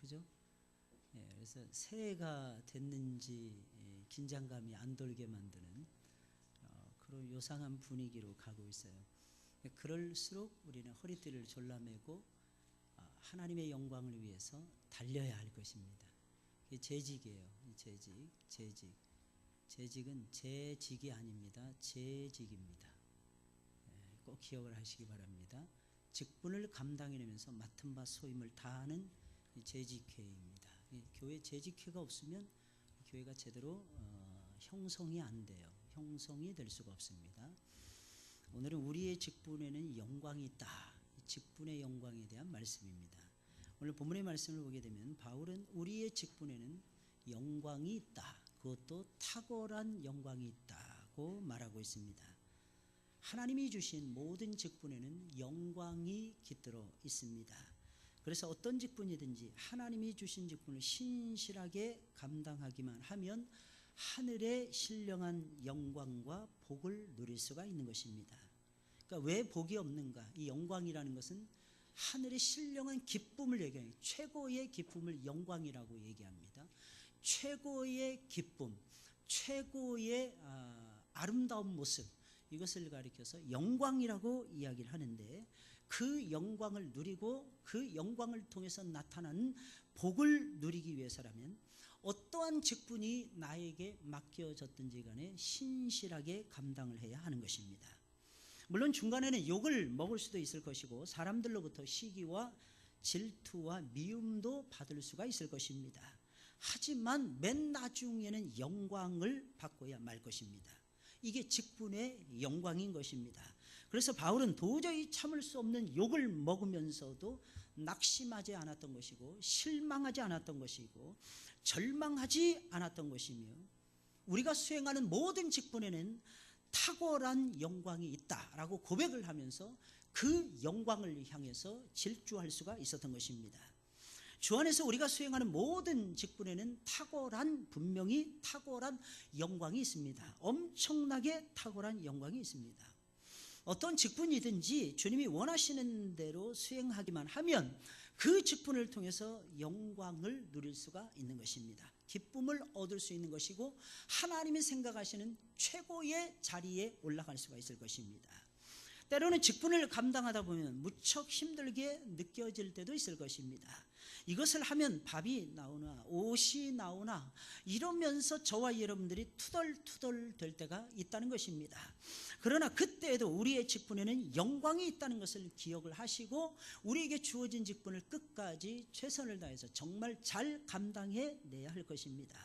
그죠? 예, 그래서 새해가 됐는지 긴장감이 안 돌게 만드는 그런 요상한 분위기로 가고 있어요. 그럴수록 우리는 허리띠를 졸라매고 하나님의 영광을 위해서 달려야 할 것입니다. 이게 재직이에요. 재직은 재직이 아닙니다. 재직입니다. 꼭 기억을 하시기 바랍니다. 직분을 감당해내면서 맡은 바 소임을 다하는 재직회입니다. 교회 재직회가 없으면 교회가 제대로 형성이 안 돼요. 형성이 될 수가 없습니다. 오늘은 우리의 직분에는 영광이 있다. 직분의 영광에 대한 말씀입니다. 오늘 본문의 말씀을 보게 되면 바울은 우리의 직분에는 영광이 있다. 그것도 탁월한 영광이 있다고 말하고 있습니다. 하나님이 주신 모든 직분에는 영광이 깃들어 있습니다. 그래서 어떤 직분이든지 하나님이 주신 직분을 신실하게 감당하기만 하면 하늘의 신령한 영광과 복을 누릴 수가 있는 것입니다. 그러니까 왜 복이 없는가? 이 영광이라는 것은 하늘의 신령한 기쁨을 얘기해요. 최고의 기쁨을 영광이라고 얘기합니다. 최고의 기쁨, 최고의 아름다운 모습, 이것을 가리켜서 영광이라고 이야기를 하는데, 그 영광을 누리고 그 영광을 통해서 나타나는 복을 누리기 위해서라면 어떠한 직분이 나에게 맡겨졌든지 간에 신실하게 감당을 해야 하는 것입니다. 물론 중간에는 욕을 먹을 수도 있을 것이고 사람들로부터 시기와 질투와 미움도 받을 수가 있을 것입니다. 하지만 맨 나중에는 영광을 받고야 말 것입니다. 이게 직분의 영광인 것입니다. 그래서 바울은 도저히 참을 수 없는 욕을 먹으면서도 낙심하지 않았던 것이고 실망하지 않았던 것이고 절망하지 않았던 것이며, 우리가 수행하는 모든 직분에는 탁월한 영광이 있다라고 고백을 하면서 그 영광을 향해서 질주할 수가 있었던 것입니다. 주 안에서 우리가 수행하는 모든 직분에는 분명히 탁월한 영광이 있습니다. 엄청나게 탁월한 영광이 있습니다. 어떤 직분이든지 주님이 원하시는 대로 수행하기만 하면 그 직분을 통해서 영광을 누릴 수가 있는 것입니다. 기쁨을 얻을 수 있는 것이고 하나님이 생각하시는 최고의 자리에 올라갈 수가 있을 것입니다. 때로는 직분을 감당하다 보면 무척 힘들게 느껴질 때도 있을 것입니다. 이것을 하면 밥이 나오나 옷이 나오나 이러면서 저와 여러분들이 투덜투덜 될 때가 있다는 것입니다. 그러나 그때에도 우리의 직분에는 영광이 있다는 것을 기억을 하시고 우리에게 주어진 직분을 끝까지 최선을 다해서 정말 잘 감당해내야 할 것입니다.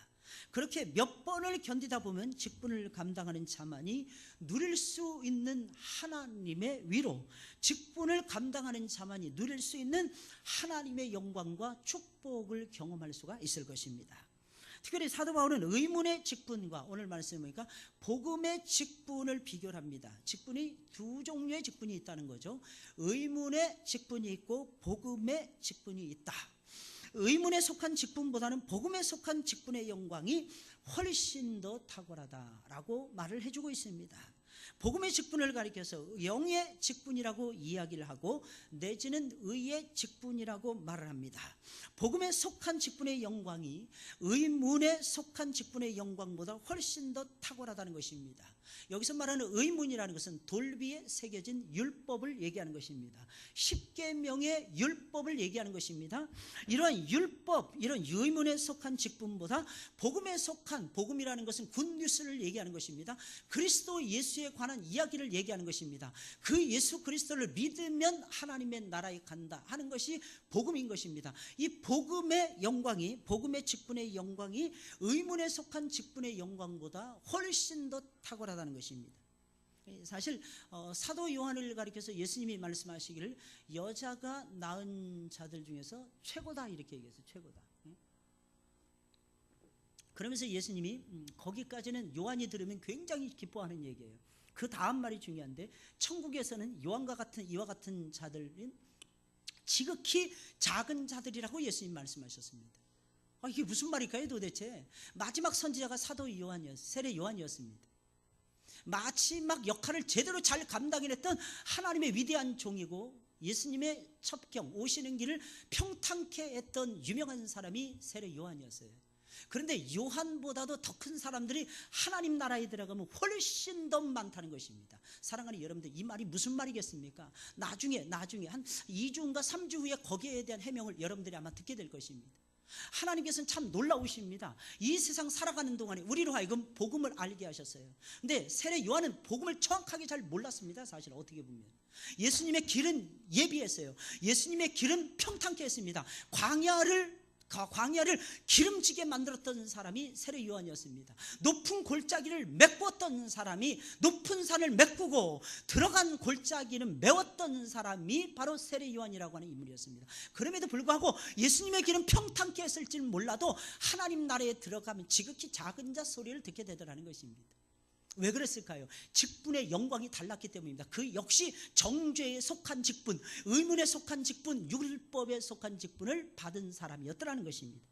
그렇게 몇 번을 견디다 보면 직분을 감당하는 자만이 누릴 수 있는 하나님의 위로, 직분을 감당하는 자만이 누릴 수 있는 하나님의 영광과 축복을 경험할 수가 있을 것입니다. 특별히 사도 바울은 의문의 직분과 오늘 말씀을 보니까 복음의 직분을 비교를 합니다. 직분이 두 종류의 직분이 있다는 거죠. 의문의 직분이 있고 복음의 직분이 있다. 의문에 속한 직분보다는 복음에 속한 직분의 영광이 훨씬 더 탁월하다라고 말을 해주고 있습니다. 복음의 직분을 가리켜서 영의 직분이라고 이야기를 하고 내지는 의의 직분이라고 말을 합니다. 복음에 속한 직분의 영광이 의문에 속한 직분의 영광보다 훨씬 더 탁월하다는 것입니다. 여기서 말하는 의문이라는 것은 돌비에 새겨진 율법을 얘기하는 것입니다. 10계명의 율법을 얘기하는 것입니다. 이러한 율법, 이런 의문에 속한 직분보다 복음에 속한, 복음이라는 것은 굿뉴스를 얘기하는 것입니다. 그리스도 예수에 관한 이야기를 얘기하는 것입니다. 그 예수 그리스도를 믿으면 하나님의 나라에 간다 하는 것이 복음인 것입니다. 이 복음의 영광이, 복음의 직분의 영광이 의문에 속한 직분의 영광보다 훨씬 더 탁월하다는 것입니다. 사실 사도 요한을 가리켜서 예수님이 말씀하시기를 여자가 낳은 자들 중에서 최고다 이렇게 얘기했어요. 최고다. 그러면서 예수님이 거기까지는 요한이 들으면 굉장히 기뻐하는 얘기예요. 그 다음 말이 중요한데, 천국에서는 요한과 같은 이와 같은 자들은 지극히 작은 자들이라고 예수님 말씀하셨습니다. 이게 무슨 말일까요 도대체? 마지막 선지자가 사도 세례 요한이었습니다. 마지막 역할을 제대로 잘 감당해냈던 하나님의 위대한 종이고 예수님의 첩경 오시는 길을 평탄케 했던 유명한 사람이 세례 요한이었어요. 그런데 요한보다도 더 큰 사람들이 하나님 나라에 들어가면 훨씬 더 많다는 것입니다. 사랑하는 여러분들, 이 말이 무슨 말이겠습니까? 나중에 한 2주인가 3주 후에 거기에 대한 해명을 여러분들이 아마 듣게 될 것입니다. 하나님께서는 참 놀라우십니다. 이 세상 살아가는 동안에 우리로 하여금 복음을 알게 하셨어요. 근데 세례 요한은 복음을 정확하게 잘 몰랐습니다. 사실 어떻게 보면 예수님의 길은 예비했어요. 예수님의 길은 평탄케 했습니다. 광야를 기름지게 만들었던 사람이 세례 요한이었습니다. 높은 골짜기를 메꾸었던 사람이, 높은 산을 메꾸고 들어간 골짜기는 메웠던 사람이 바로 세례 요한이라고 하는 인물이었습니다. 그럼에도 불구하고 예수님의 길은 평탄케 했을지는 몰라도 하나님 나라에 들어가면 지극히 작은 자 소리를 듣게 되더라는 것입니다. 왜 그랬을까요? 직분의 영광이 달랐기 때문입니다. 그 역시 정죄에 속한 직분, 의문에 속한 직분, 율법에 속한 직분을 받은 사람이었더라는 것입니다.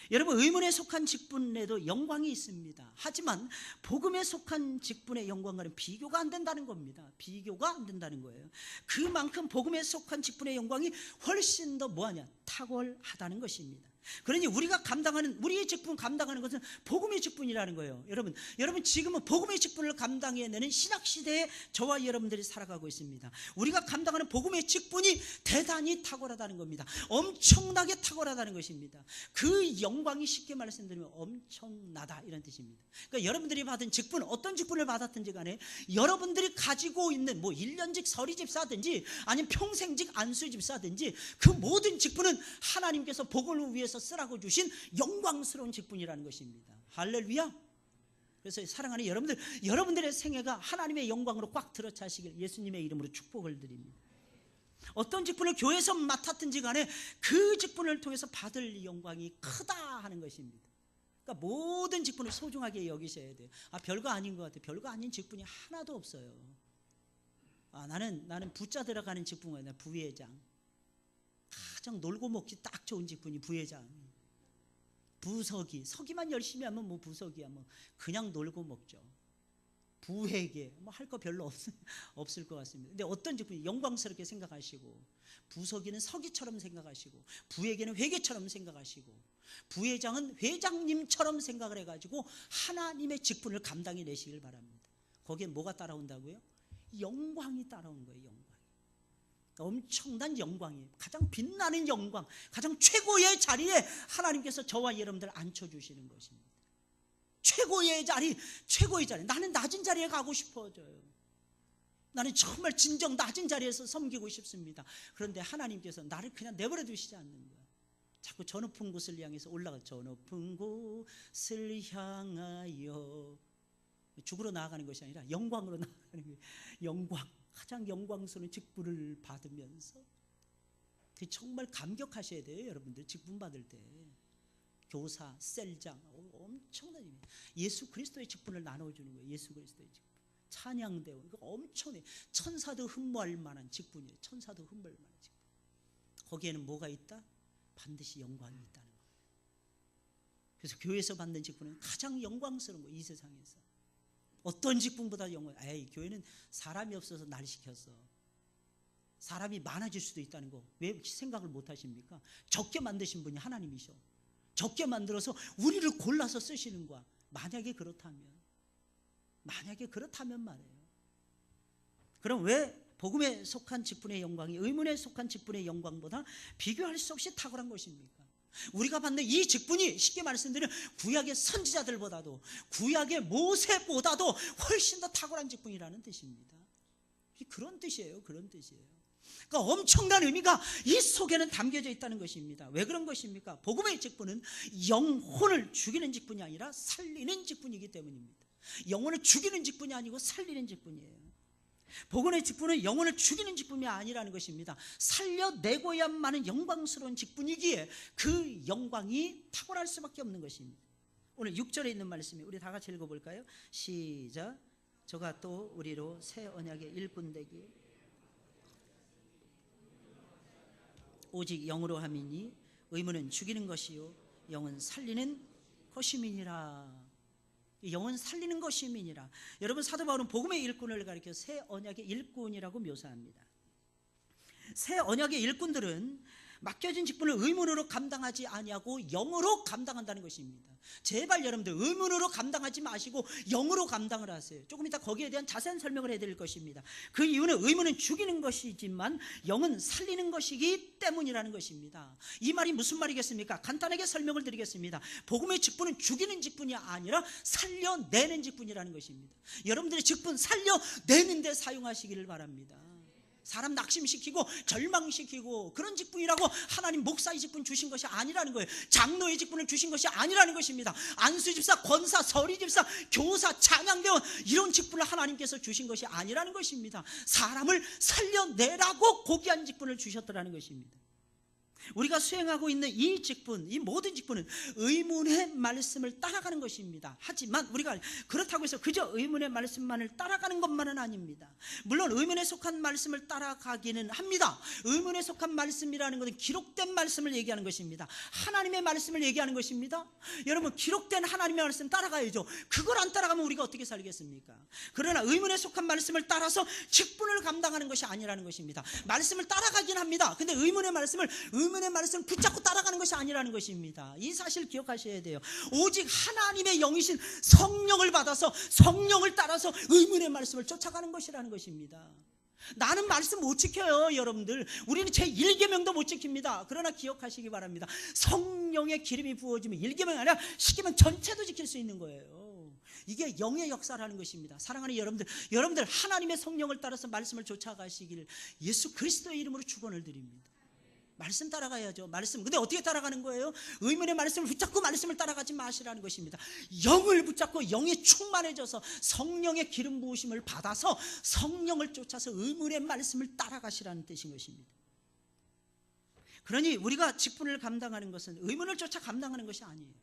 여러분, 의문에 속한 직분에도 영광이 있습니다. 하지만 복음에 속한 직분의 영광과는 비교가 안 된다는 겁니다. 비교가 안 된다는 거예요. 그만큼 복음에 속한 직분의 영광이 훨씬 더 뭐하냐? 탁월하다는 것입니다. 그러니 우리가 감당하는, 우리의 직분 감당하는 것은 복음의 직분이라는 거예요. 여러분 지금은 복음의 직분을 감당해내는 신학시대에 저와 여러분들이 살아가고 있습니다. 우리가 감당하는 복음의 직분이 대단히 탁월하다는 겁니다. 엄청나게 탁월하다는 것입니다. 그 영광이 쉽게 말씀드리면 엄청나다, 이런 뜻입니다. 그러니까 여러분들이 받은 직분, 어떤 직분을 받았든지 간에 여러분들이 가지고 있는 1년직 서리집사든지 아니면 평생직 안수집사든지 그 모든 직분은 하나님께서 복음을 위해서 쓰라고 주신 영광스러운 직분이라는 것입니다. 할렐루야. 그래서 사랑하는 여러분들, 여러분들의 생애가 하나님의 영광으로 꽉 들어차시길 예수님의 이름으로 축복을 드립니다. 어떤 직분을 교회에서 맡았든지 간에 그 직분을 통해서 받을 영광이 크다 하는 것입니다. 그러니까 모든 직분을 소중하게 여기셔야 돼요. 별거 아닌 것 같아요. 별거 아닌 직분이 하나도 없어요. 나는 부자 들어가는 직분이야. 부회장. 가장 놀고 먹기 딱 좋은 직분이 부회장. 부서기, 서기만 열심히 하면 부서기야, 그냥 놀고 먹죠. 부회계 할 거 별로 없을 것 같습니다. 근데 어떤 직분이 영광스럽게 생각하시고, 부서기는 서기처럼 생각하시고, 부회계는 회계처럼 생각하시고, 부회장은 회장님처럼 생각을 해가지고 하나님의 직분을 감당해 내시길 바랍니다. 거기에 뭐가 따라온다고요? 영광이 따라오는 거예요. 영광. 엄청난 영광이에요. 가장 빛나는 영광, 가장 최고의 자리에 하나님께서 저와 여러분들 앉혀주시는 것입니다. 최고의 자리. 나는 낮은 자리에 가고 싶어져요. 나는 정말 진정 낮은 자리에서 섬기고 싶습니다. 그런데 하나님께서 나를 그냥 내버려 두시지 않는 거야. 자꾸 저 높은 곳을 향해서 저 높은 곳을 향하여, 죽으러 나아가는 것이 아니라 영광으로 나아가는 거예요. 영광. 가장 영광스러운 직분을 받으면서 정말 감격하셔야 돼요. 여러분들 직분 받을 때 교사, 셀장, 엄청난 일이에요. 예수 그리스도의 직분을 나눠주는 거예요. 예수 그리스도의 직분, 찬양대원, 이거 엄청나요. 천사도 흠모할 만한 직분이에요. 천사도 흠모할 만한 직분. 거기에는 뭐가 있다? 반드시 영광이 있다는 거예요. 그래서 교회에서 받는 직분은 가장 영광스러운 거예요. 이 세상에서 어떤 직분보다 영광. 교회는 사람이 없어서 날 시켰어. 사람이 많아질 수도 있다는 거 왜 생각을 못 하십니까? 적게 만드신 분이 하나님이셔. 적게 만들어서 우리를 골라서 쓰시는 거야. 만약에 그렇다면 말이에요. 그럼 왜 복음에 속한 직분의 영광이 의문에 속한 직분의 영광보다 비교할 수 없이 탁월한 것입니까? 우리가 받는 이 직분이 쉽게 말씀드리면 구약의 선지자들보다도, 구약의 모세보다도 훨씬 더 탁월한 직분이라는 뜻입니다. 그런 뜻이에요. 그러니까 엄청난 의미가 이 속에는 담겨져 있다는 것입니다. 왜 그런 것입니까? 복음의 직분은 영혼을 죽이는 직분이 아니라 살리는 직분이기 때문입니다. 영혼을 죽이는 직분이 아니고 살리는 직분이에요. 복음의 직분은 영혼을 죽이는 직분이 아니라는 것입니다. 살려내고야만은 영광스러운 직분이기에 그 영광이 탁월할 수밖에 없는 것입니다. 오늘 6절에 있는 말씀이 우리 다 같이 읽어볼까요? 시작. 저가 또 우리로 새 언약의 일꾼 되기 오직 영으로 함이니 의무는 죽이는 것이요 영은 살리는 것임이니라. 영은 살리는 것임이니라. 여러분, 사도 바울은 복음의 일꾼을 가리켜 새 언약의 일꾼이라고 묘사합니다. 새 언약의 일꾼들은 맡겨진 직분을 의문으로 감당하지 아니하고 영으로 감당한다는 것입니다. 제발 여러분들 의문으로 감당하지 마시고 영으로 감당을 하세요. 조금 이따 거기에 대한 자세한 설명을 해드릴 것입니다. 그 이유는 의문은 죽이는 것이지만 영은 살리는 것이기 때문이라는 것입니다. 이 말이 무슨 말이겠습니까? 간단하게 설명을 드리겠습니다. 복음의 직분은 죽이는 직분이 아니라 살려내는 직분이라는 것입니다. 여러분들의 직분 살려내는 데 사용하시기를 바랍니다. 사람 낙심시키고 절망시키고 그런 직분이라고 하나님 목사의 직분 주신 것이 아니라는 거예요. 장로의 직분을 주신 것이 아니라는 것입니다. 안수집사, 권사, 서리집사, 교사, 찬양대원 이런 직분을 하나님께서 주신 것이 아니라는 것입니다. 사람을 살려내라고 고귀한 직분을 주셨더라는 것입니다. 우리가 수행하고 있는 이 직분, 이 모든 직분은 의문의 말씀을 따라가는 것입니다. 하지만 우리가 그렇다고 해서 그저 의문의 말씀만을 따라가는 것만은 아닙니다. 물론 의문에 속한 말씀을 따라가기는 합니다. 의문에 속한 말씀이라는 것은 기록된 말씀을 얘기하는 것입니다. 하나님의 말씀을 얘기하는 것입니다. 여러분, 기록된 하나님의 말씀 따라가야죠. 그걸 안 따라가면 우리가 어떻게 살겠습니까? 그러나 의문에 속한 말씀을 따라서 직분을 감당하는 것이 아니라는 것입니다. 말씀을 따라가긴 합니다. 근데 의문의 말씀을 붙잡고 따라가는 것이 아니라는 것입니다. 이 사실 기억하셔야 돼요. 오직 하나님의 영이신 성령을 받아서 성령을 따라서 의문의 말씀을 쫓아가는 것이라는 것입니다. 나는 말씀 못 지켜요, 여러분들. 우리는 제 1계명도 못 지킵니다. 그러나 기억하시기 바랍니다. 성령의 기름이 부어지면 1계명이 아니라 10계명 전체도 지킬 수 있는 거예요. 이게 영의 역사라는 것입니다. 사랑하는 여러분들 하나님의 성령을 따라서 말씀을 쫓아가시기를 예수 그리스도의 이름으로 축원을 드립니다. 말씀 따라가야죠. 말씀. 근데 어떻게 따라가는 거예요? 의문의 말씀을 붙잡고 말씀을 따라가지 마시라는 것입니다. 영을 붙잡고 영에 충만해져서 성령의 기름 부으심을 받아서 성령을 쫓아서 의문의 말씀을 따라가시라는 뜻인 것입니다. 그러니 우리가 직분을 감당하는 것은 의문을 쫓아 감당하는 것이 아니에요.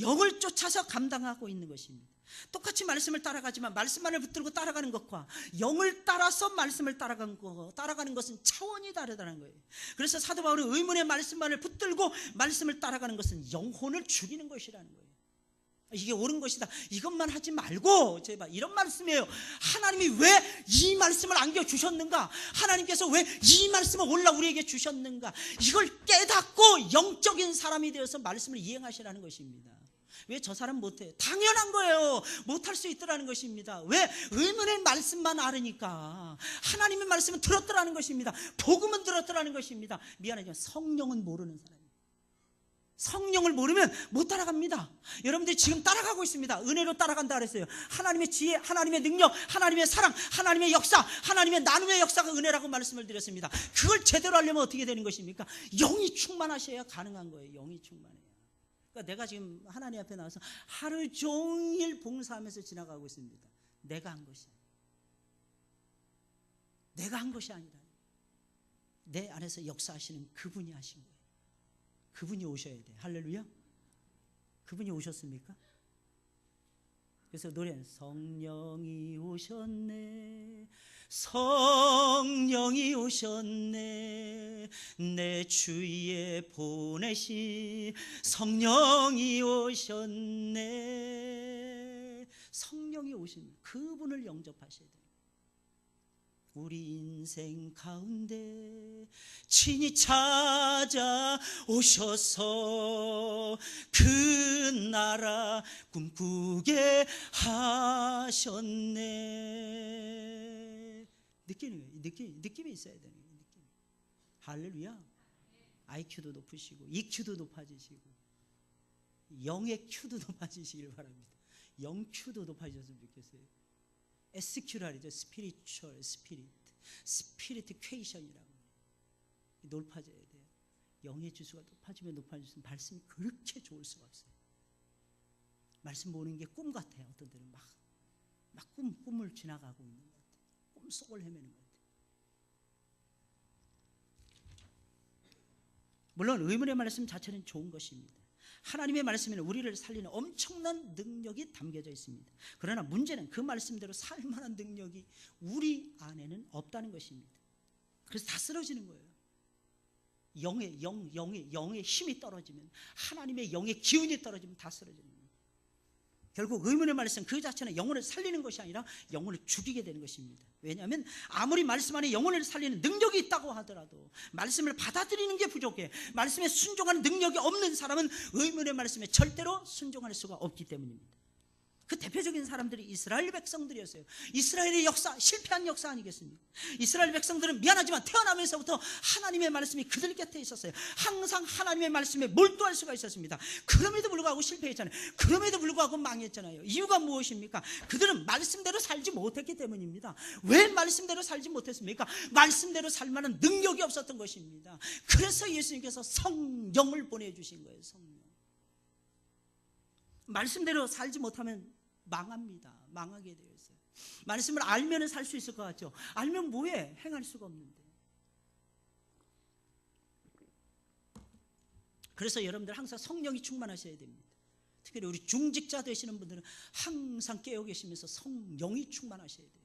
영을 쫓아서 감당하고 있는 것입니다. 똑같이 말씀을 따라가지만 말씀만을 붙들고 따라가는 것과 영을 따라서 말씀을 따라가는 것은 차원이 다르다는 거예요. 그래서 사도 바울은 의문의 말씀만을 붙들고 말씀을 따라가는 것은 영혼을 죽이는 것이라는 거예요. 이게 옳은 것이다, 이것만 하지 말고 제발 이런 말씀이에요. 하나님이 왜 이 말씀을 안겨주셨는가, 하나님께서 왜 이 말씀을 올라 우리에게 주셨는가, 이걸 깨닫고 영적인 사람이 되어서 말씀을 이행하시라는 것입니다. 왜 저 사람 못해요? 당연한 거예요. 못할 수 있더라는 것입니다. 왜? 의문의 말씀만 알으니까. 하나님의 말씀은 들었더라는 것입니다. 복음은 들었더라는 것입니다. 미안하지만 성령은 모르는 사람이에요. 성령을 모르면 못 따라갑니다. 여러분들이 지금 따라가고 있습니다. 은혜로 따라간다 그랬어요. 하나님의 지혜, 하나님의 능력, 하나님의 사랑, 하나님의 역사, 하나님의 나눔의 역사가 은혜라고 말씀을 드렸습니다. 그걸 제대로 하려면 어떻게 되는 것입니까? 영이 충만하셔야 가능한 거예요. 영이 충만해요. 그러니까 내가 지금 하나님 앞에 나와서 하루 종일 봉사하면서 지나가고 있습니다. 내가 한 것이 아니라 내 안에서 역사하시는 그분이 하신 거예요. 그분이 오셔야 돼. 할렐루야. 그분이 오셨습니까? 그래서 노래는 성령이 오셨네, 성령이 오셨네, 내 주위에 보내신 성령이 오셨네. 성령이 오신 그분을 영접하셔야 돼요. 우리 인생 가운데 친히 찾아오셔서 그 나라 꿈꾸게 하셨네. 느끼는 거예요. 느낌이 있어야 되는 거예요. 느낌. 할렐루야. IQ도 높으시고 EQ도 높아지시고 영의 Q도 높아지시길 바랍니다. 영 Q도 높아지셨으면 좋겠어요. SQ라 그러죠. 스피리추얼 스피리티퀘이션이라고 높아져야 돼요. 영의 지수가 높아지면 말씀이 그렇게 좋을 수가 없어요. 말씀 보는 게 꿈 같아요. 어떤 때는 막 꿈을 지나가고 있는 것 같아요. 꿈속을 헤매는 것 같아요. 물론 의문의 말씀 자체는 좋은 것입니다. 하나님의 말씀에는 우리를 살리는 엄청난 능력이 담겨져 있습니다. 그러나 문제는 그 말씀대로 살 만한 능력이 우리 안에는 없다는 것입니다. 그래서 다 쓰러지는 거예요. 영의 힘이 떨어지면, 하나님의 영의 기운이 떨어지면 다 쓰러지는 거예요. 결국 의문의 말씀 그 자체는 영혼을 살리는 것이 아니라 영혼을 죽이게 되는 것입니다. 왜냐하면 아무리 말씀 안에 영혼을 살리는 능력이 있다고 하더라도 말씀을 받아들이는 게 부족해. 말씀에 순종하는 능력이 없는 사람은 의문의 말씀에 절대로 순종할 수가 없기 때문입니다. 그 대표적인 사람들이 이스라엘 백성들이었어요. 이스라엘의 역사, 실패한 역사 아니겠습니까? 이스라엘 백성들은 미안하지만 태어나면서부터 하나님의 말씀이 그들 곁에 있었어요. 항상 하나님의 말씀에 몰두할 수가 있었습니다. 그럼에도 불구하고 실패했잖아요. 그럼에도 불구하고 망했잖아요. 이유가 무엇입니까? 그들은 말씀대로 살지 못했기 때문입니다. 왜 말씀대로 살지 못했습니까? 말씀대로 살 만한 능력이 없었던 것입니다. 그래서 예수님께서 성령을 보내주신 거예요. 성령. 말씀대로 살지 못하면 망합니다. 망하게 되어 있어요. 말씀을 알면 살 수 있을 것 같죠? 알면 뭐해? 행할 수가 없는데. 그래서 여러분들 항상 성령이 충만하셔야 됩니다. 특히 우리 중직자 되시는 분들은 항상 깨어 계시면서 성령이 충만하셔야 돼요.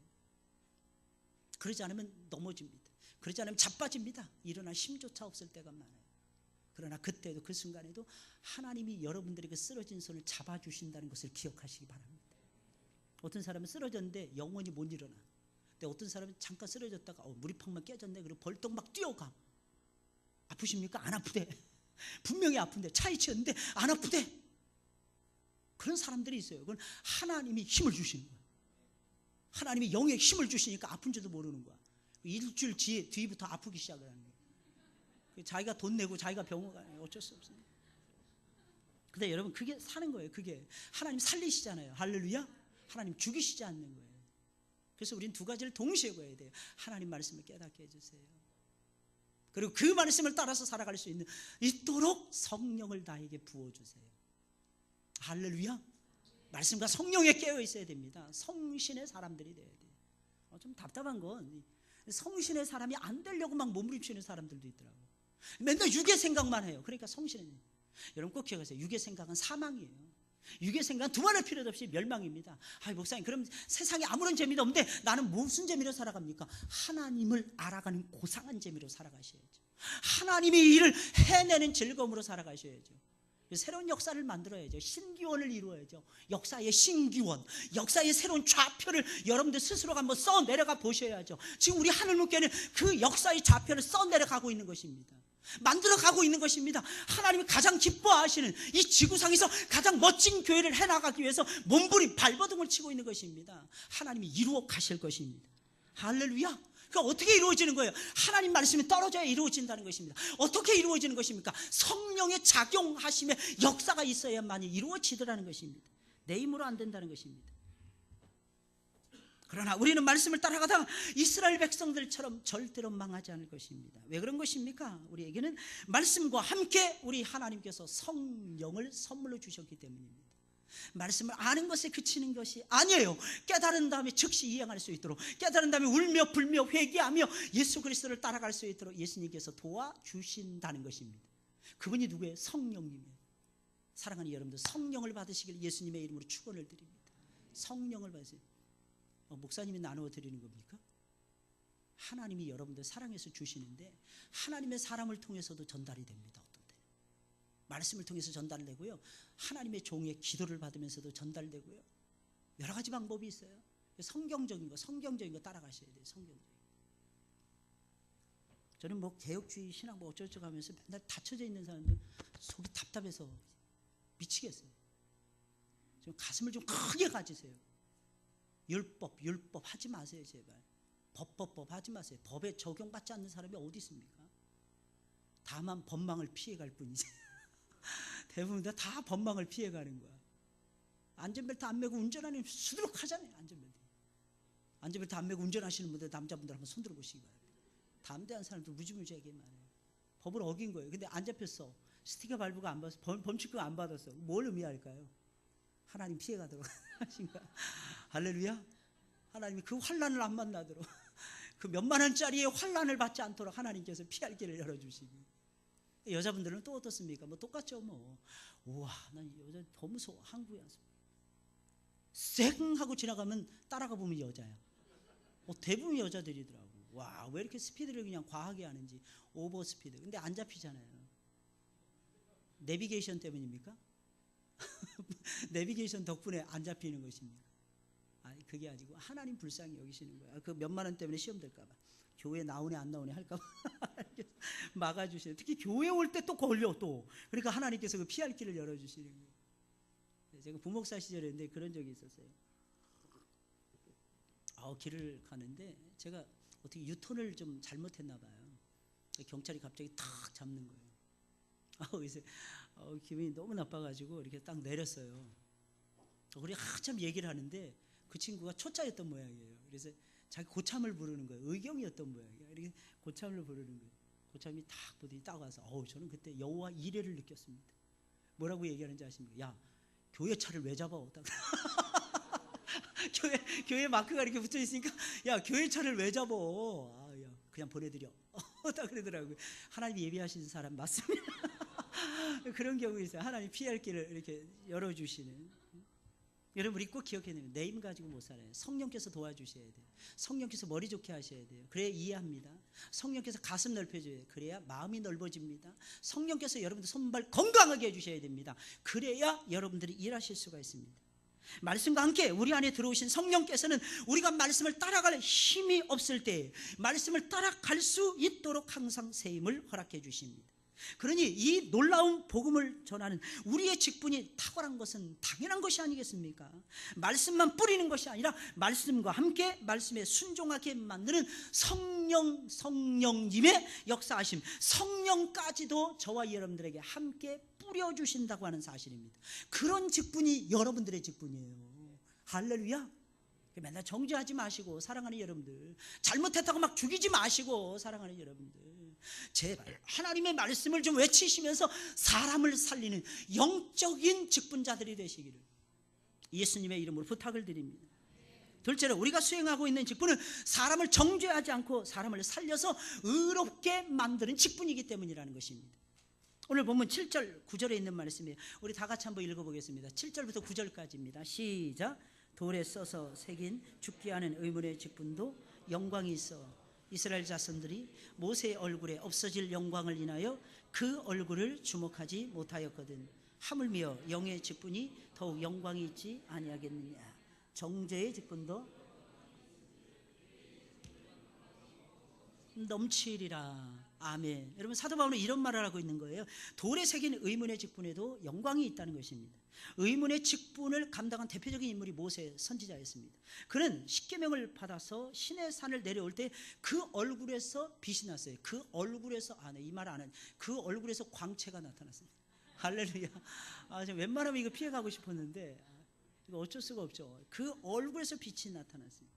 그러지 않으면 넘어집니다. 그러지 않으면 자빠집니다. 일어날 힘조차 없을 때가 많아요. 그러나 그때도 그 순간에도 하나님이 여러분들에게 쓰러진 손을 잡아주신다는 것을 기억하시기 바랍니다. 어떤 사람은 쓰러졌는데 영원히 못 일어나. 근데 어떤 사람은 잠깐 쓰러졌다가 무리팍만 깨졌네. 그리고 벌떡 막 뛰어가. 아프십니까? 안 아프대. 분명히 아픈데 차에 치였는데 안 아프대. 그런 사람들이 있어요. 그건 하나님이 힘을 주시는 거야. 하나님이 영에 힘을 주시니까 아픈 줄도 모르는 거야. 일주일 뒤부터 아프기 시작을 하는 거야. 자기가 돈 내고 자기가 병원 가요. 어쩔 수 없어요. 근데 여러분 그게 사는 거예요. 그게 하나님 살리시잖아요. 할렐루야. 하나님 죽이시지 않는 거예요. 그래서 우리는 두 가지를 동시에 구해야 돼요. 하나님 말씀을 깨닫게 해주세요. 그리고 그 말씀을 따라서 살아갈 수 있도록 성령을 나에게 부어주세요. 할렐루야. 말씀과 성령에 깨어 있어야 됩니다. 성신의 사람들이 돼야 돼요. 좀 답답한 건 성신의 사람이 안 되려고 막 몸부림치는 사람들도 있더라고요. 맨날 육의 생각만 해요. 그러니까 성신은, 여러분 꼭 기억하세요. 육의 생각은 사망이에요. 육의 생각은 두말할 필요도 없이 멸망입니다. 목사님 그럼 세상에 아무런 재미도 없는데 나는 무슨 재미로 살아갑니까? 하나님을 알아가는 고상한 재미로 살아가셔야죠. 하나님이 일을 해내는 즐거움으로 살아가셔야죠. 새로운 역사를 만들어야죠. 신기원을 이루어야죠. 역사의 신기원, 역사의 새로운 좌표를 여러분들 스스로가 한번 써 내려가 보셔야죠. 지금 우리 하늘문교회는 그 역사의 좌표를 써 내려가고 있는 것입니다. 만들어가고 있는 것입니다. 하나님이 가장 기뻐하시는 이 지구상에서 가장 멋진 교회를 해나가기 위해서 몸부림 발버둥을 치고 있는 것입니다. 하나님이 이루어 가실 것입니다. 할렐루야. 그러니까 어떻게 이루어지는 거예요? 하나님 말씀이 떨어져야 이루어진다는 것입니다. 어떻게 이루어지는 것입니까? 성령의 작용하심에 역사가 있어야만이 이루어지더라는 것입니다. 내 힘으로 안 된다는 것입니다. 그러나 우리는 말씀을 따라가다가 이스라엘 백성들처럼 절대로 망하지 않을 것입니다. 왜 그런 것입니까? 우리에게는 말씀과 함께 우리 하나님께서 성령을 선물로 주셨기 때문입니다. 말씀을 아는 것에 그치는 것이 아니에요. 깨달은 다음에 즉시 이행할 수 있도록, 깨달은 다음에 울며 불며 회개하며 예수 그리스도를 따라갈 수 있도록 예수님께서 도와주신다는 것입니다. 그분이 누구예요? 성령님이에요. 사랑하는 여러분들, 성령을 받으시길 예수님의 이름으로 축원을 드립니다. 성령을 받으세요. 목사님이 나누어 드리는 겁니까? 하나님이 여러분들 사랑해서 주시는데 하나님의 사람을 통해서도 전달이 됩니다. 어떤 때는 말씀을 통해서 전달되고요, 하나님의 종의 기도를 받으면서도 전달되고요, 여러 가지 방법이 있어요. 성경적인 거 따라가셔야 돼요. 성경적인 거. 저는 개혁주의 신앙 어쩌고저쩌고 하면서 맨날 닫혀져 있는 사람들 속이 답답해서 미치겠어요. 좀 가슴을 좀 크게 가지세요. 율법 하지 마세요. 제발 법 하지 마세요. 법에 적용받지 않는 사람이 어디 있습니까? 다만 법망을 피해갈 뿐이지. 대부분 다 법망을 피해가는 거야. 안전벨트 안 매고 운전하는 수두룩하잖아요. 안전벨트 안 매고 운전하시는 분들, 남자분들 한번 손들어 보시기 바랍니다. 담대한 사람들 무지무지하게 많아요. 법을 어긴 거예요. 근데 안 잡혔어. 스티커 밟고 안 받았어. 범칙금 안 받았어. 뭘 의미할까요? 하나님 피해가도록 하신 거야. 할렐루야. 하나님이 그 환난을 안 만나도록, 그 몇만 원짜리의 환난을 받지 않도록 하나님께서 피할 길을 열어주시고. 여자분들은 또 어떻습니까? 똑같죠. 우와, 난 여자 더 무서워. 한국에 와서 쌩 하고 지나가면 따라가 보면 여자야. 대부분 여자들이더라고. 와, 왜 이렇게 스피드를 그냥 과하게 하는지. 오버 스피드. 근데 안 잡히잖아요. 내비게이션 때문입니까? 내비게이션 덕분에 안 잡히는 것입니다. 아니, 그게 아니고 하나님 불쌍히 여기시는 거예요. 그 몇만 원 때문에 시험 될까 봐, 교회 나오네 안 나오네 할까 봐 막아주시는. 특히 교회 올 때 또 걸려 또. 그러니까 하나님께서 그 피할 길을 열어주시는 거예요. 제가 부목사 시절에 그런 적이 있었어요. 길을 가는데 제가 어떻게 유턴을 좀 잘못했나 봐요. 경찰이 갑자기 탁 잡는 거예요. 그래서 기분이 너무 나빠가지고 이렇게 딱 내렸어요. 우리 한참 얘기를 하는데 그 친구가 초짜였던 모양이에요. 그래서 자기 고참을 부르는 거예요. 의경이었던 모양이에요. 이렇게 고참을 부르는 거예요. 고참이 딱 보더니 딱 와서 저는 그때 여호와 이레를 느꼈습니다. 뭐라고 얘기하는지 아십니까? 야, 교회 차를 왜 잡아? 교회 마크가 이렇게 붙어 있으니까 야, 교회 차를 왜 잡아? 야, 그냥 보내드려. 딱 그러더라고요. 하나님 예비하신 사람 맞습니다. 그런 경우 있어요. 하나님 피할 길을 이렇게 열어주시는. 여러분, 우리 꼭 기억해야 됩니다. 내 힘 가지고 못 살아요. 성령께서 도와주셔야 돼요. 성령께서 머리 좋게 하셔야 돼요. 그래야 이해합니다. 성령께서 가슴 넓혀줘야 돼요. 그래야 마음이 넓어집니다. 성령께서 여러분들 손발 건강하게 해주셔야 됩니다. 그래야 여러분들이 일하실 수가 있습니다. 말씀과 함께 우리 안에 들어오신 성령께서는 우리가 말씀을 따라갈 힘이 없을 때 말씀을 따라갈 수 있도록 항상 새 힘을 허락해 주십니다. 그러니 이 놀라운 복음을 전하는 우리의 직분이 탁월한 것은 당연한 것이 아니겠습니까? 말씀만 뿌리는 것이 아니라 말씀과 함께 말씀에 순종하게 만드는 성령님의 역사하심, 성령까지도 저와 여러분들에게 함께 뿌려주신다고 하는 사실입니다. 그런 직분이 여러분들의 직분이에요. 할렐루야. 맨날 정죄하지 마시고, 사랑하는 여러분들, 잘못했다고 막 죽이지 마시고, 사랑하는 여러분들, 제발 하나님의 말씀을 좀 외치시면서 사람을 살리는 영적인 직분자들이 되시기를 예수님의 이름으로 부탁을 드립니다. 둘째로, 우리가 수행하고 있는 직분은 사람을 정죄하지 않고 사람을 살려서 의롭게 만드는 직분이기 때문이라는 것입니다. 오늘 본문 7절 9절에 있는 말씀이에요. 우리 다 같이 한번 읽어보겠습니다. 7절부터 9절까지입니다. 시작. 돌에 써서 새긴 죽게 하는 의문의 직분도 영광이 있어 이스라엘 자손들이 모세의 얼굴에 없어질 영광을 인하여 그 얼굴을 주목하지 못하였거든. 하물며 영의 직분이 더욱 영광이 있지 아니하겠느냐. 정죄의 직분도 넘치리라. 아멘. 여러분, 사도 바울은 이런 말을 하고 있는 거예요. 돌에 새긴 의문의 직분에도 영광이 있다는 것입니다. 의문의 직분을 감당한 대표적인 인물이 모세 선지자였습니다. 그는 십계명을 받아서 신의 산을 내려올 때 그 얼굴에서 빛이 났어요. 그 얼굴에서, 이 말 안 해. 그 얼굴에서 광채가 나타났어요. 할렐루야. 제가 웬만하면 이거 피해가고 싶었는데 이거 어쩔 수가 없죠. 그 얼굴에서 빛이 나타났어요.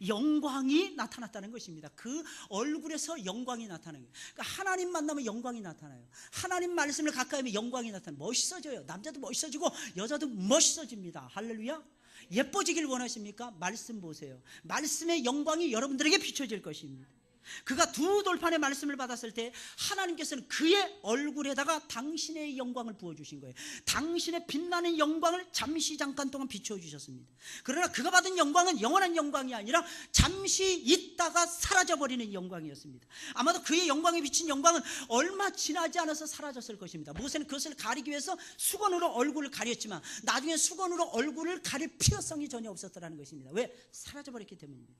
영광이 나타났다는 것입니다. 그 얼굴에서 영광이 나타나는 거예요. 그러니까 하나님 만나면 영광이 나타나요. 하나님 말씀을 가까이 하면 영광이 나타나요. 멋있어져요. 남자도 멋있어지고 여자도 멋있어집니다. 할렐루야. 예뻐지길 원하십니까? 말씀 보세요. 말씀의 영광이 여러분들에게 비춰질 것입니다. 그가 두 돌판의 말씀을 받았을 때 하나님께서는 그의 얼굴에다가 당신의 영광을 부어주신 거예요. 당신의 빛나는 영광을 잠깐 동안 비춰주셨습니다. 그러나 그가 받은 영광은 영원한 영광이 아니라 잠시 있다가 사라져버리는 영광이었습니다. 아마도 그의 영광에 비친 영광은 얼마 지나지 않아서 사라졌을 것입니다. 모세는 그것을 가리기 위해서 수건으로 얼굴을 가렸지만 나중에 수건으로 얼굴을 가릴 필요성이 전혀 없었다는 것입니다. 왜? 사라져버렸기 때문입니다.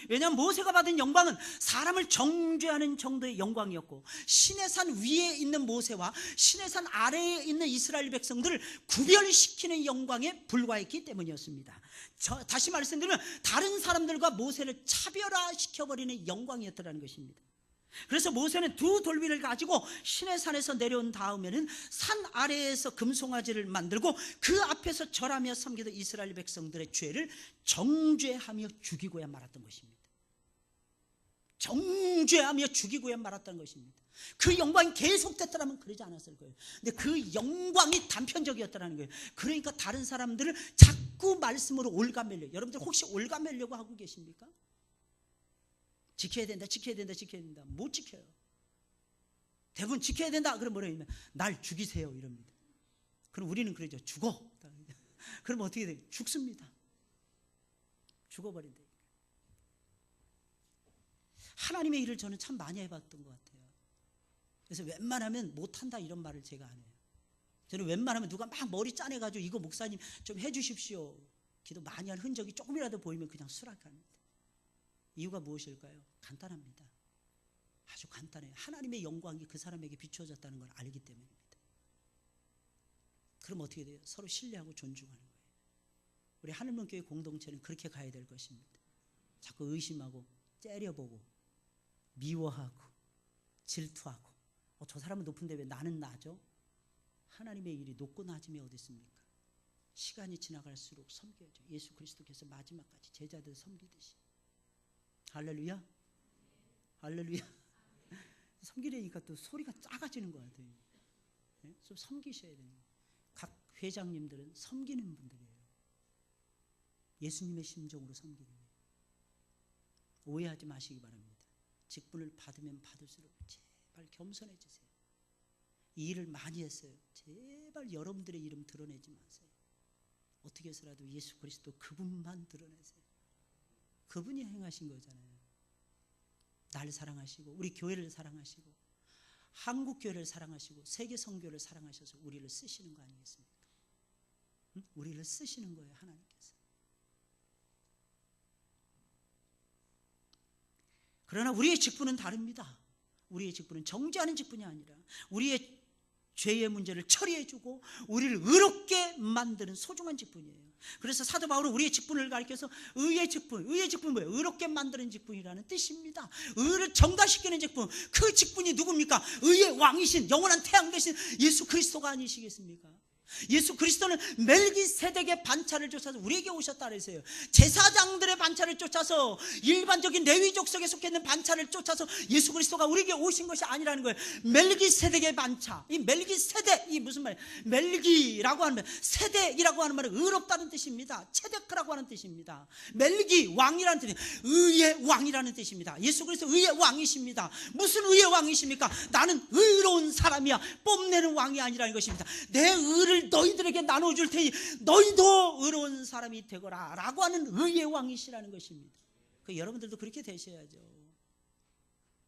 왜냐하면 모세가 받은 영광은 사람을 정죄하는 정도의 영광이었고, 신의 산 위에 있는 모세와 신의 산 아래에 있는 이스라엘 백성들을 구별시키는 영광에 불과했기 때문이었습니다. 다시 말씀드리면 다른 사람들과 모세를 차별화시켜버리는 영광이었다는 것입니다. 그래서 모세는 두 돌비를 가지고 신의 산에서 내려온 다음에는 산 아래에서 금송아지를 만들고 그 앞에서 절하며 섬기던 이스라엘 백성들의 죄를 정죄하며 죽이고야 말았던 것입니다. 정죄하며 죽이고야 말았던 것입니다. 그 영광이 계속됐더라면 그러지 않았을 거예요. 근데 그 영광이 단편적이었다는 거예요. 그러니까 다른 사람들을 자꾸 말씀으로 올가매려. 여러분들 혹시 올가매려고 하고 계십니까? 지켜야 된다, 지켜야 된다, 지켜야 된다. 못 지켜요. 대부분 지켜야 된다. 그럼 뭐라 하냐면 날 죽이세요 이럽니다. 그럼 우리는 그러죠. 죽어. 그럼 어떻게 돼요? 죽습니다. 죽어버린다. 하나님의 일을 저는 참 많이 해봤던 것 같아요. 그래서 웬만하면 못한다 이런 말을 제가 안 해요. 저는 웬만하면 누가 막 머리 짜내가지고 이거 목사님 좀 해주십시오, 기도 많이 한 흔적이 조금이라도 보이면 그냥 수락합니다. 이유가 무엇일까요? 간단합니다. 아주 간단해요. 하나님의 영광이 그 사람에게 비추어졌다는 걸 알기 때문입니다. 그럼 어떻게 돼요? 서로 신뢰하고 존중하는 거예요. 우리 하늘문교회 공동체는 그렇게 가야 될 것입니다. 자꾸 의심하고 째려보고 미워하고 질투하고 저 사람은 높은데 왜 나는 나죠? 하나님의 일이 높고 낮음이 어디 있습니까? 시간이 지나갈수록 섬겨야죠. 예수 그리스도께서 마지막까지 제자들 섬기듯이. 할렐루야, 할렐루야. 섬기려니까 또 소리가 작아지는 것 같아요. 네? 좀 섬기셔야 돼요. 각 회장님들은 섬기는 분들이에요. 예수님의 심정으로 섬기는 거예요. 오해하지 마시기 바랍니다. 직분을 받으면 받을수록 제발 겸손해지세요. 이 일을 많이 했어요. 제발 여러분들의 이름 드러내지 마세요. 어떻게 해서라도 예수 그리스도 그분만 드러내세요. 그분이 행하신 거잖아요. 날 사랑하시고 우리 교회를 사랑하시고 한국 교회를 사랑하시고 세계 선교를 사랑하셔서 우리를 쓰시는 거 아니겠습니까? 응? 우리를 쓰시는 거예요, 하나님께서. 그러나 우리의 직분은 다릅니다. 우리의 직분은 정죄하는 직분이 아니라 우리의 죄의 문제를 처리해주고 우리를 의롭게 만드는 소중한 직분이에요. 그래서 사도 바울은 우리의 직분을 가리켜서 의의 직분은 뭐예요? 의롭게 만드는 직분이라는 뜻입니다. 의를 정답시키는 직분, 그 직분이 누굽니까? 의의 왕이신 영원한 태양 되신 예수 그리스도가 아니시겠습니까? 예수 그리스도는 멜기세덱의 반차를 쫓아서 우리에게 오셨다 그랬어요. 제사장들의 반차를 쫓아서 일반적인 레위족 속에 속해 있는 반차를 쫓아서 예수 그리스도가 우리에게 오신 것이 아니라는 거예요. 멜기세덱의 반차, 이 멜기세덱이 무슨 말이에요? 멜기라고 하는 말, 세덱이라고 하는 말은 의롭다는 뜻입니다. 체데크라고 하는 뜻입니다. 멜기 왕이라는 뜻이 의의 왕이라는 뜻입니다. 예수 그리스도 의의 왕이십니다. 무슨 의의 왕이십니까? 나는 의로운 사람이야, 뽐내는 왕이 아니라는 것입니다. 내 의를 너희들에게 나눠줄 테니 너희도 의로운 사람이 되거라 라고 하는 의의 왕이시라는 것입니다. 여러분들도 그렇게 되셔야죠.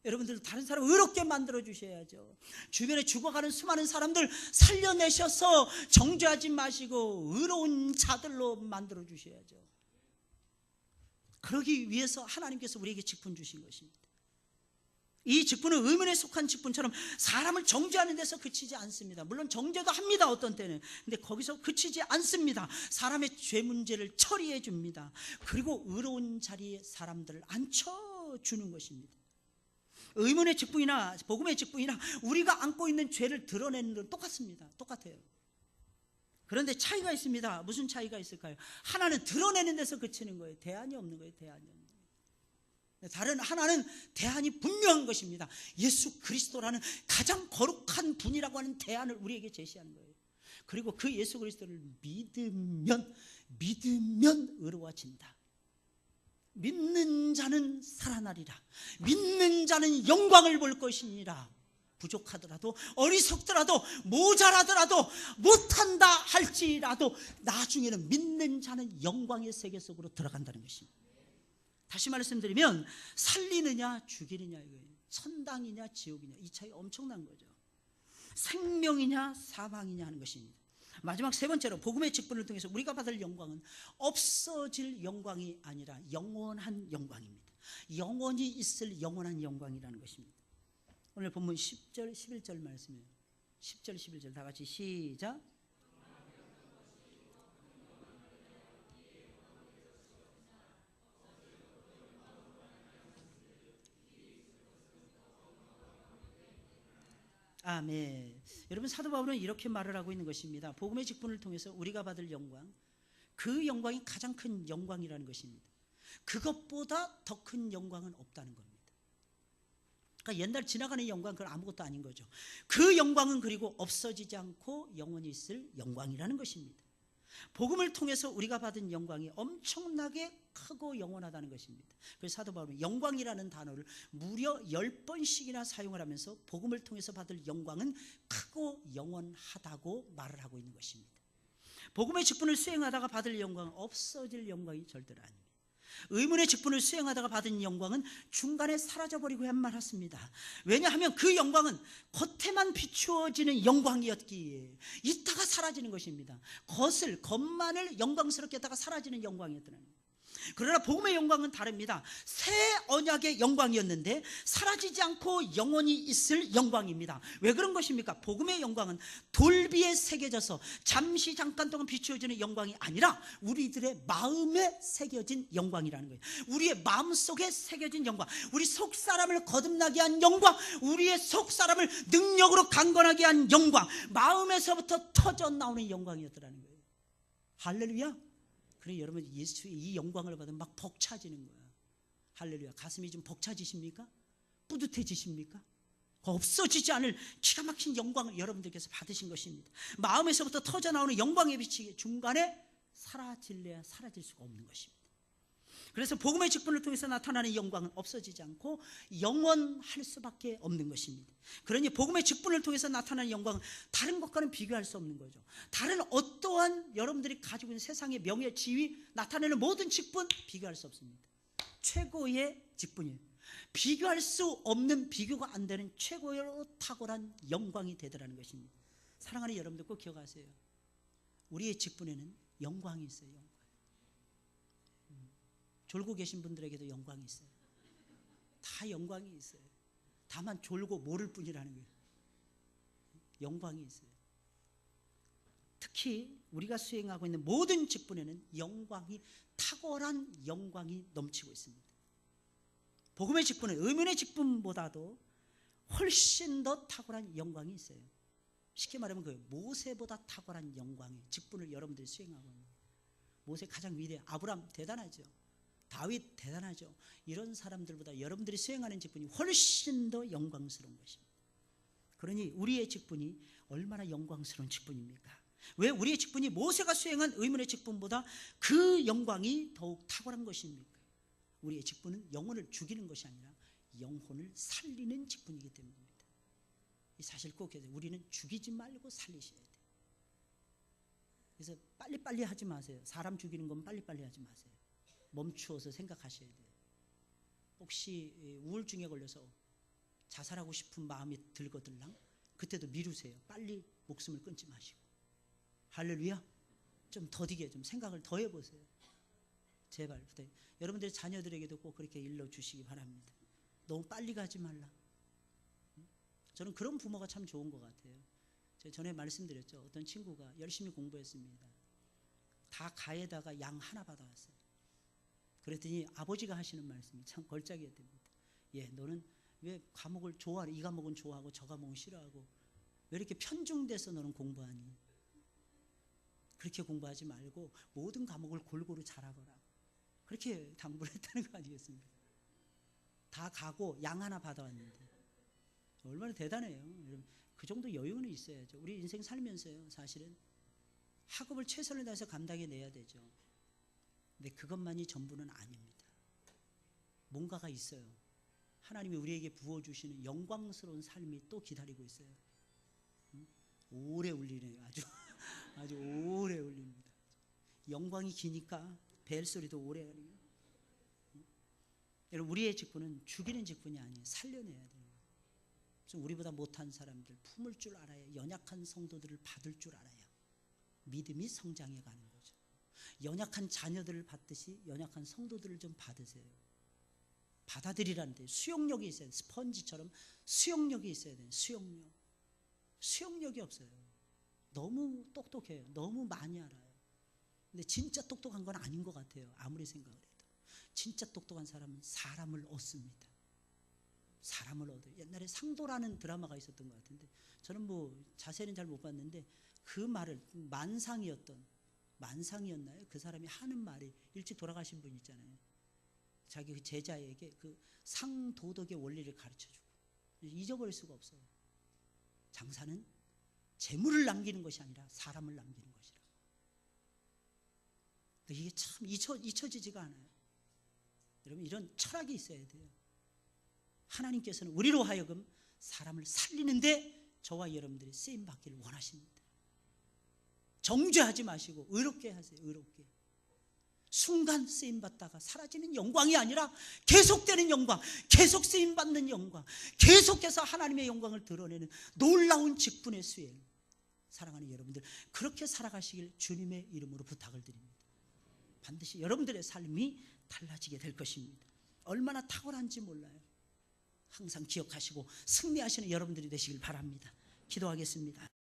여러분들도 다른 사람 의롭게 만들어 주셔야죠. 주변에 죽어가는 수많은 사람들 살려내셔서 정죄하지 마시고 의로운 자들로 만들어 주셔야죠. 그러기 위해서 하나님께서 우리에게 직분 주신 것입니다. 이 직분은 의문에 속한 직분처럼 사람을 정죄하는 데서 그치지 않습니다. 물론 정죄도 합니다, 어떤 때는. 근데 거기서 그치지 않습니다. 사람의 죄 문제를 처리해 줍니다. 그리고 의로운 자리에 사람들을 앉혀주는 것입니다. 의문의 직분이나 복음의 직분이나 우리가 안고 있는 죄를 드러내는 건 똑같습니다. 똑같아요. 그런데 차이가 있습니다. 무슨 차이가 있을까요? 하나는 드러내는 데서 그치는 거예요. 대안이 없는 거예요. 대안이 없는 거예요. 다른 하나는 대안이 분명한 것입니다. 예수 그리스도라는 가장 거룩한 분이라고 하는 대안을 우리에게 제시하는 거예요. 그리고 그 예수 그리스도를 믿으면 의로워진다. 믿는 자는 살아나리라. 믿는 자는 영광을 볼 것이니라. 부족하더라도 어리석더라도 모자라더라도 못한다 할지라도 나중에는 믿는 자는 영광의 세계 속으로 들어간다는 것입니다. 다시 말씀드리면 살리느냐 죽이느냐 이거예요. 천당이냐 지옥이냐 이 차이 엄청난 거죠. 생명이냐 사망이냐 하는 것입니다. 마지막 세 번째로 복음의 직분을 통해서 우리가 받을 영광은 없어질 영광이 아니라 영원한 영광입니다. 영원히 있을 영원한 영광이라는 것입니다. 오늘 본문 10절 11절 말씀이에요. 10절 11절 다 같이 시작. 아멘. 여러분 사도 바울은 이렇게 말을 하고 있는 것입니다. 복음의 직분을 통해서 우리가 받을 영광, 그 영광이 가장 큰 영광이라는 것입니다. 그것보다 더 큰 영광은 없다는 겁니다. 그러니까 옛날 지나가는 영광 그건 아무것도 아닌 거죠. 그 영광은 그리고 없어지지 않고 영원히 있을 영광이라는 것입니다. 복음을 통해서 우리가 받은 영광이 엄청나게 크고 영원하다는 것입니다. 그래서 사도 바울은 영광이라는 단어를 무려 10번씩이나 사용을 하면서 복음을 통해서 받을 영광은 크고 영원하다고 말을 하고 있는 것입니다. 복음의 직분을 수행하다가 받을 영광은 없어질 영광이 절대로 아닙니다. 의문의 직분을 수행하다가 받은 영광은 중간에 사라져버리고 말았습니다. 왜냐하면 그 영광은 겉에만 비추어지는 영광이었기에 이따가 사라지는 것입니다. 겉만을 영광스럽게 하다가 사라지는 영광이었더라는 거예요. 그러나 복음의 영광은 다릅니다. 새 언약의 영광이었는데 사라지지 않고 영원히 있을 영광입니다. 왜 그런 것입니까? 복음의 영광은 돌비에 새겨져서 잠깐 동안 비추어지는 영광이 아니라 우리들의 마음에 새겨진 영광이라는 거예요. 우리의 마음속에 새겨진 영광, 우리 속사람을 거듭나게 한 영광, 우리의 속사람을 능력으로 강건하게 한 영광, 마음에서부터 터져 나오는 영광이었더라는 거예요. 할렐루야. 그래 여러분, 예수의 이 영광을 받으면 막 벅차지는 거야. 할렐루야. 가슴이 좀 벅차지십니까? 뿌듯해지십니까? 없어지지 않을 기가 막힌 영광을 여러분들께서 받으신 것입니다. 마음에서부터 터져나오는 영광의 빛이 중간에 사라질래야 사라질 수가 없는 것입니다. 그래서 복음의 직분을 통해서 나타나는 영광은 없어지지 않고 영원할 수밖에 없는 것입니다. 그러니 복음의 직분을 통해서 나타나는 영광은 다른 것과는 비교할 수 없는 거죠. 다른 어떠한 여러분들이 가지고 있는 세상의 명예, 지위, 나타내는 모든 직분 비교할 수 없습니다. 최고의 직분이에요. 비교할 수 없는, 비교가 안 되는 최고로 탁월한 영광이 되더라는 것입니다. 사랑하는 여러분들 꼭 기억하세요. 우리의 직분에는 영광이 있어요. 영광. 졸고 계신 분들에게도 영광이 있어요. 다 영광이 있어요. 다만 졸고 모를 뿐이라는 거예요. 영광이 있어요. 특히 우리가 수행하고 있는 모든 직분에는 영광이, 탁월한 영광이 넘치고 있습니다. 복음의 직분은 의문의 직분보다도 훨씬 더 탁월한 영광이 있어요. 쉽게 말하면 그 모세보다 탁월한 영광의 직분을 여러분들이 수행하고 있는 거예요. 모세 가장 위대해요. 아브라함 대단하죠. 다윗 대단하죠. 이런 사람들보다 여러분들이 수행하는 직분이 훨씬 더 영광스러운 것입니다. 그러니 우리의 직분이 얼마나 영광스러운 직분입니까? 왜 우리의 직분이 모세가 수행한 의문의 직분보다 그 영광이 더욱 탁월한 것입니까? 우리의 직분은 영혼을 죽이는 것이 아니라 영혼을 살리는 직분이기 때문입니다. 이 사실 꼭 해야 돼요. 우리는 죽이지 말고 살리셔야 돼요. 그래서 빨리빨리 하지 마세요. 사람 죽이는 건 빨리빨리 하지 마세요. 멈추어서 생각하셔야 돼요. 혹시 우울증에 걸려서 자살하고 싶은 마음이 들거들랑 그때도 미루세요. 빨리 목숨을 끊지 마시고. 할렐루야. 좀 더디게 좀 생각을 더 해보세요. 제발 부탁해요. 여러분들의 자녀들에게도 꼭 그렇게 일러주시기 바랍니다. 너무 빨리 가지 말라. 저는 그런 부모가 참 좋은 것 같아요. 제가 전에 말씀드렸죠. 어떤 친구가 열심히 공부했습니다. 다 가에다가 양 하나 받아왔어요. 그랬더니 아버지가 하시는 말씀이 참 걸작이었답니다. 예, 너는 왜 과목을 좋아하니? 이 과목은 좋아하고 저 과목은 싫어하고 왜 이렇게 편중돼서 너는 공부하니? 그렇게 공부하지 말고 모든 과목을 골고루 잘하거라. 그렇게 당부를 했다는 거 아니겠습니까? 다 가고 양 하나 받아왔는데 얼마나 대단해요. 그 정도 여유는 있어야죠. 우리 인생 살면서요, 사실은 학업을 최선을 다해서 감당해내야 되죠. 근데 그것만이 전부는 아닙니다. 뭔가가 있어요. 하나님이 우리에게 부어주시는 영광스러운 삶이 또 기다리고 있어요. 오래 울리네요. 아주 오래 울립니다. 영광이 기니까 벨소리도 오래 가네요. 여러분, 우리의 직분은 죽이는 직분이 아니에요. 살려내야 돼요. 우리보다 못한 사람들 품을 줄 알아야, 연약한 성도들을 받을 줄 알아야 믿음이 성장해 가는 거죠. 연약한 자녀들을 받듯이 연약한 성도들을 좀 받으세요. 받아들이라는데 수용력이 있어야 돼요. 스펀지처럼 수용력이 있어야 돼요. 수용력이 없어요. 너무 똑똑해요. 너무 많이 알아요. 근데 진짜 똑똑한 건 아닌 것 같아요. 아무리 생각을 해도. 진짜 똑똑한 사람은 사람을 얻습니다. 사람을 얻어요. 옛날에 상도라는 드라마가 있었던 것 같은데, 저는 뭐 자세히는 잘 못 봤는데 그 말을, 만상이었나요? 그 사람이 하는 말이, 일찍 돌아가신 분 있잖아요. 자기 그 제자에게 그 상도덕의 원리를 가르쳐주고, 잊어버릴 수가 없어요. 장사는 재물을 남기는 것이 아니라 사람을 남기는 것이라. 이게 참 잊혀지지가 않아요. 여러분, 이런 철학이 있어야 돼요. 하나님께서는 우리로 하여금 사람을 살리는데 저와 여러분들이 쓰임받기를 원하십니다. 정죄하지 마시고 의롭게 하세요. 의롭게. 순간 쓰임받다가 사라지는 영광이 아니라 계속되는 영광, 계속 쓰임받는 영광, 계속해서 하나님의 영광을 드러내는 놀라운 직분의 수행. 사랑하는 여러분들, 그렇게 살아가시길 주님의 이름으로 부탁을 드립니다. 반드시 여러분들의 삶이 달라지게 될 것입니다. 얼마나 탁월한지 몰라요. 항상 기억하시고 승리하시는 여러분들이 되시길 바랍니다. 기도하겠습니다.